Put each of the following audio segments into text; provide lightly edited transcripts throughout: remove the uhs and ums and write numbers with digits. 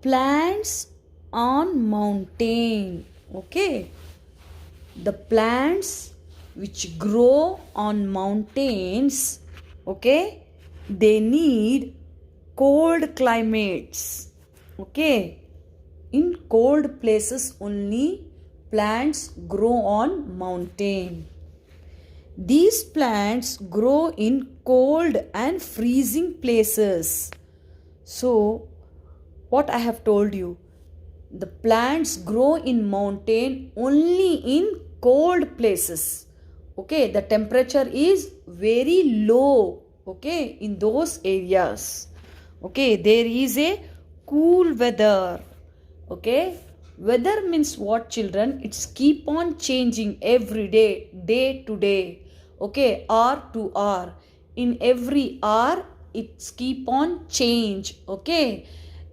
plants on mountain. Okay, the plants which grow on mountains, okay, they need cold climates. Okay, in cold places only plants grow on mountain. These plants grow in cold and freezing places. So what I have told you, the plants grow in mountain only in cold places. Okay, the temperature is very low, okay, in those areas. Okay, there is a cool weather. Okay, weather means what, children? It's keep on changing every day, day to day. Okay, hour to hour, in every hour it's keep on change. Okay,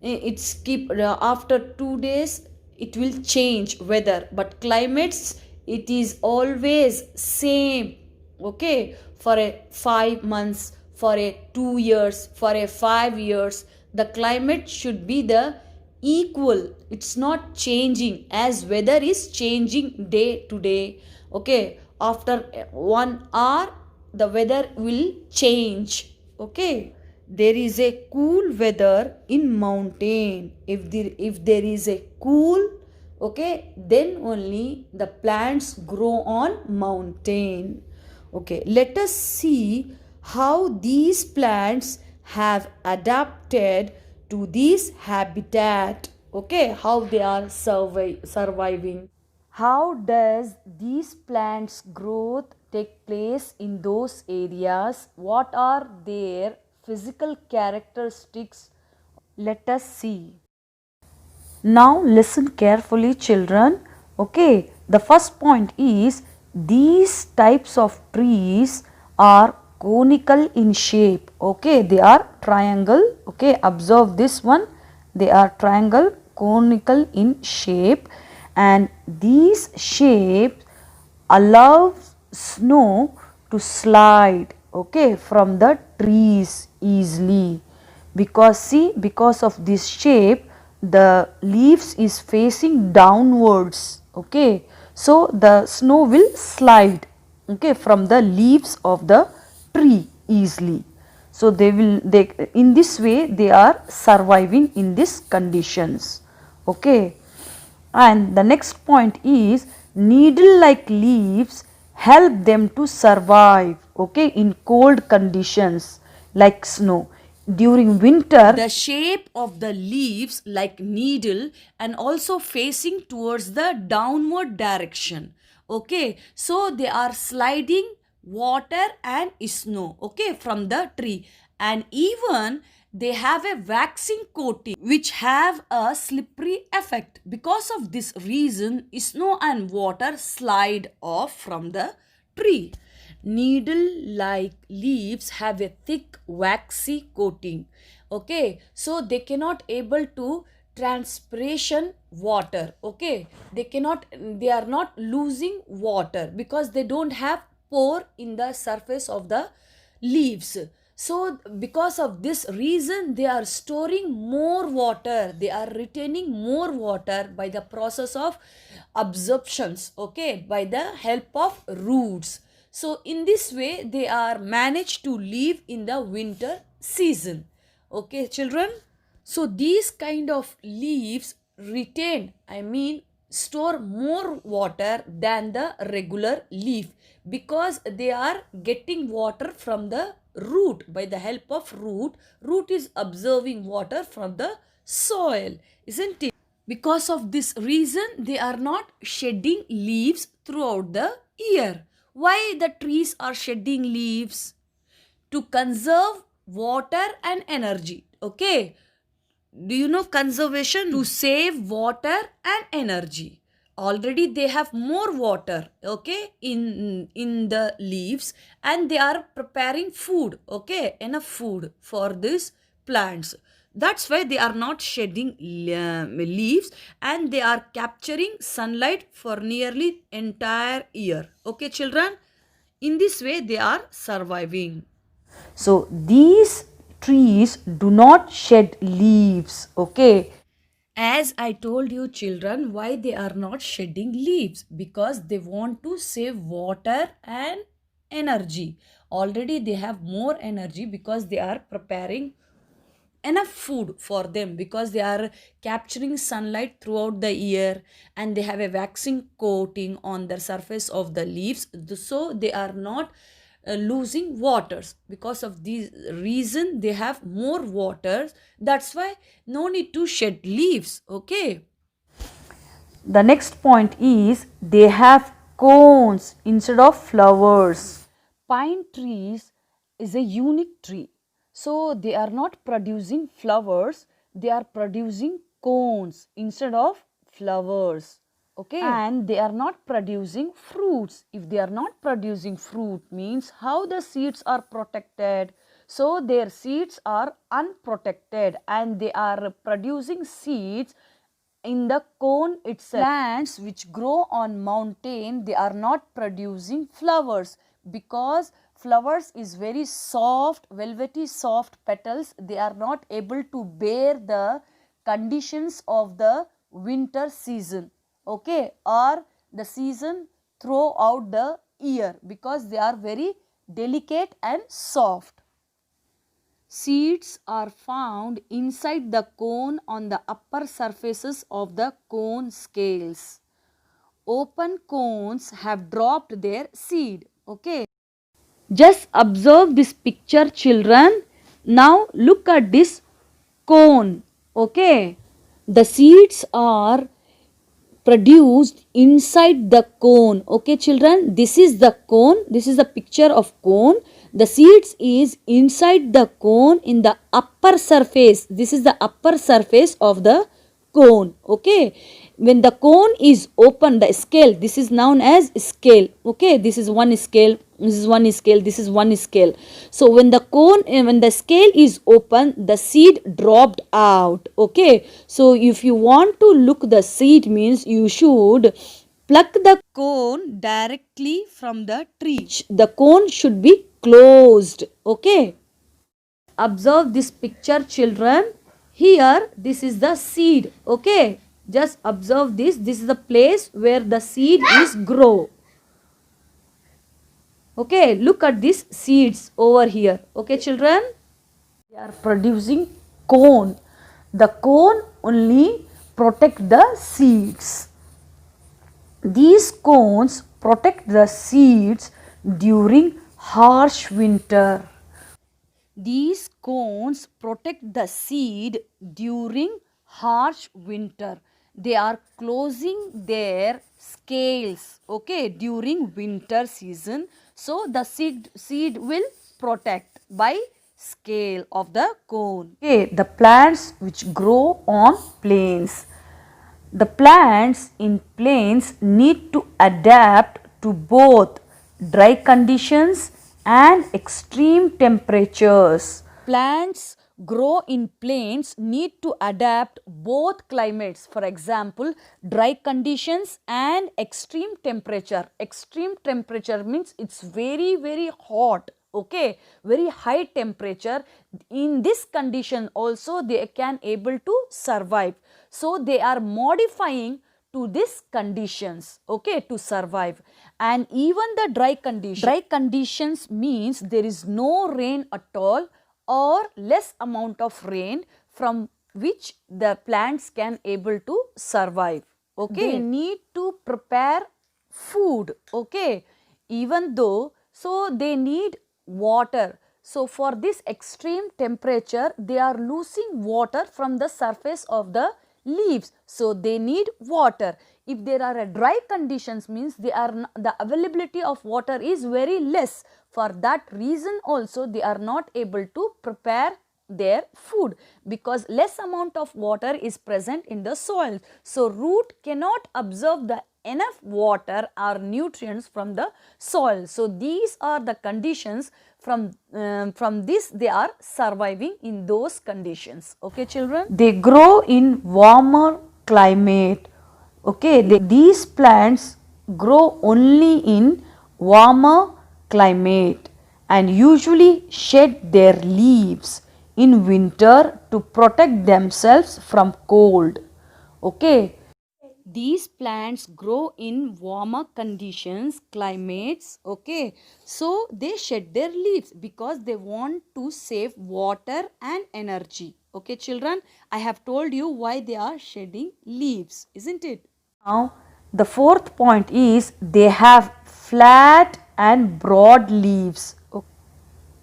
it's keep after 2 days it will change weather, but climates it is always same. Okay, for a 5 months, for a 2 years, for a 5 years, the climate should be the equal. It's not changing as weather is changing day to day. Okay, after 1 hour the weather will change. Okay, there is a cool weather in mountain. If there is a cool, okay, then only the plants grow on mountain. Okay, let us see how these plants have adapted to this habitat. Okay, how they are surviving. How does these plants growth take place in those areas? What are their physical characteristics? Let us see. Now listen carefully, children. Okay, the first point is these types of trees are conical in shape. Okay, they are triangle. Okay, observe this one. They are triangle, conical in shape, and these shapes allow snow to slide, okay, from the trees easily. Because see, because of this shape the leaves is facing downwards. Okay, so the snow will slide, okay, from the leaves of the tree easily. So they in this way they are surviving in these conditions. Okay, and the next point is needle like leaves help them to survive, okay, in cold conditions like snow. During winter the shape of the leaves like needle and also facing towards the downward direction. Okay, so they are sliding water and snow, okay, from the tree, and even they have a waxing coating which have a slippery effect. Because of this reason snow and water slide off from the tree. Needle like leaves have a thick waxy coating. Okay, so they cannot able to transpiration water. Okay, they are not losing water because they don't have pore in the surface of the leaves. So because of this reason they are storing more water, they are retaining more water by the process of absorptions, okay, by the help of roots. So in this way they are managed to live in the winter season. Okay, children, so these kind of leaves retain, I mean store more water than the regular leaf because they are getting water from the root. By the help of root is observing water from the soil, isn't it? Because of this reason they are not shedding leaves throughout the year. Why the trees are shedding leaves? To conserve water and energy. Okay, do you know conservation? To save water and energy. Already they have more water, okay, in the leaves, and they are preparing food, okay, enough food for these plants. That's why they are not shedding leaves, and they are capturing sunlight for nearly entire year. Okay, children, in this way they are surviving. So these trees do not shed leaves, okay. As I told you, children, why they are not shedding leaves? Because they want to save water and energy. Already they have more energy because they are preparing enough food for them, because they are capturing sunlight throughout the year, and they have a waxing coating on the surface of the leaves, so they are not losing waters. Because of this reason they have more waters, that's why no need to shed leaves. Okay, the next point is they have cones instead of flowers. Pine trees is a unique tree. So they are not producing flowers, they are producing cones instead of flowers. Okay, and they are not producing fruits. If they are not producing fruit, means how the seeds are protected? So their seeds are unprotected and they are producing seeds in the cone itself. Plants which grow on mountain, they are not producing flowers, because flowers is very soft, velvety soft petals. They are not able to bear the conditions of the winter season, okay, or the season throughout the year, because they are very delicate and soft. Seeds are found inside the cone on the upper surfaces of the cone scales. Open cones have dropped their seed. Okay. Just observe this picture, children. Now look at this cone. Okay. The seeds are produced inside the cone. Okay, children, this is the cone, this is the picture of cone. The seeds is inside the cone in the upper surface. This is the upper surface of the cone. Okay, when the cone is open, the scale, this is known as scale. Okay, this is one scale, this is one scale, this is one scale. So when the cone, when the scale is open, the seed dropped out. Okay, so if you want to look the seed, means you should pluck the cone directly from the tree. The cone should be closed. Okay, observe this picture, children. Here this is the seed. Okay, just observe this. This is the place where the seed is grow. Okay, look at these seeds over here. Okay, children, they are producing cone. The cone only protect the seeds. These cones protect the seeds during harsh winter. These cones protect the seed during harsh winter. They are closing their scales, okay, during winter season. So the seed will protect by scale of the cone. Okay, the plants which grow on plains. The plants in plains need to adapt to both dry conditions and extreme temperatures. Plants grow in plains need to adapt both climates. For example, dry conditions and extreme temperature. Extreme temperature means it's very, very hot. Okay, very high temperature. In this condition also they can able to survive. So they are modifying to these conditions, okay, to survive. And even the dry conditions means there is no rain at all or less amount of rain, from which the plants can able to survive. Okay, they need to prepare food. Okay, even though, so they need water. So for this extreme temperature, they are losing water from the surface of the leaves. So they need water. If there are a dry conditions, means they are the availability of water is very less. For that reason also they are not able to prepare their food, because less amount of water is present in the soil. So root cannot absorb the enough water or nutrients from the soil. So these are the conditions, from this they are surviving in those conditions. Okay, children, they grow in warmer climate. Okay, these plants grow only in warmer climate and usually shed their leaves in winter to protect themselves from cold. Okay, these plants grow in warmer conditions, climates. Okay, so they shed their leaves because they want to save water and energy. Okay, children, I have told you why they are shedding leaves, isn't it? Now, the fourth point is they have flat and broad leaves.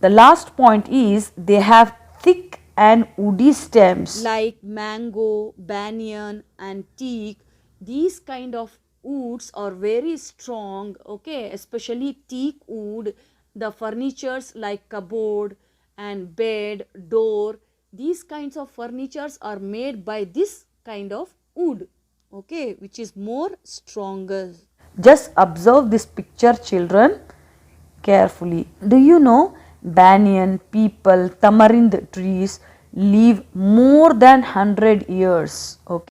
The last point is they have thick and woody stems. Like mango, banyan and teak, these kind of woods are very strong, okay, especially teak wood. The furnitures like cupboard and bed, door, these kinds of furnitures are made by this kind of wood, okay, which is more stronger. Just observe this picture, children, carefully. Do you know banyan, peepal, tamarind trees live more than 100 years? Okay.